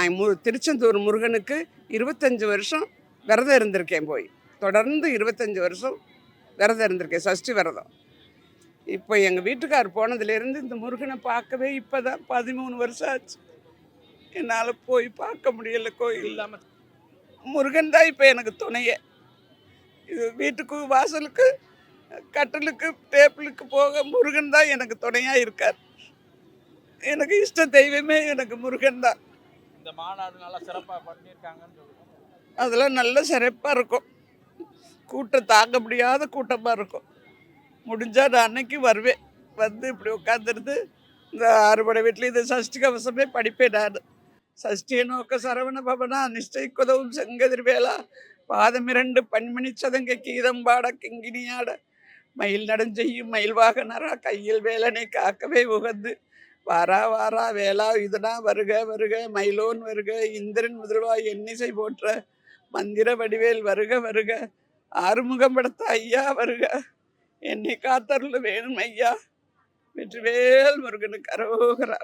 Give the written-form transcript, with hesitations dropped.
நான் திருச்செந்தூர் முருகனுக்கு 25 வருஷம் விரதம் இருந்திருக்கேன். போய் தொடர்ந்து 25 வருஷம் விரதம் இருந்திருக்கேன், சஷ்டி விரதம். இப்போ எங்கள் வீட்டுக்கார் போனதுலேருந்து இந்த முருகனை பார்க்கவே இப்போ தான் 13 வருஷம் ஆச்சு. என்னால் போய் பார்க்க முடியல. கோயில் இல்லாமல் முருகன் தான் இப்போ எனக்கு துணையே. இது வீட்டுக்கு வாசலுக்கு கட்டலுக்கு டேபிளுக்கு போக முருகன் தான் எனக்கு துணையாக இருக்கார். எனக்கு இஷ்ட தெய்வமே எனக்கு முருகன் தான். இந்த மாநாடு நல்லா சிறப்பாக பண்ணியிருக்காங்கன்னு சொல்லுங்கள். அதெல்லாம் நல்ல சிறப்பாக இருக்கும். கூட்டம் தாங்க முடியாத கூட்டமாக இருக்கும். முடிஞ்சால் நான் அன்னைக்கு வருவேன். வந்து இப்படி உட்காந்துருந்து இந்த அறுபடை வீட்டில் இந்த சஷ்டி கவசமே படிப்பேன். நான் சஷ்டியை நோக்க சரவண பவனா நிஷ்டைக்குதவும் செங்கதிர்வேலா பாதம் 2 பன்மணி சதங்க கீதம் பாட கிங்கினியாட மயில் நடஞ்செய்யும் மயில் வாகனரா கையில் வேலனை காக்கவே உகந்து வாரா வாரா வேளா இதுனா வருக வருக மயிலோன் வருக இந்திரன் முதல்வாய் எண்ணிசை போற்ற மந்திர வடிவேல் வருக வருக ஆறுமுகம் படுத்த ஐயா வருக என்னை காத்தருள் வேணும் ஐயா. வெற்றிவேல் முருகனுக்கு அரோகரா.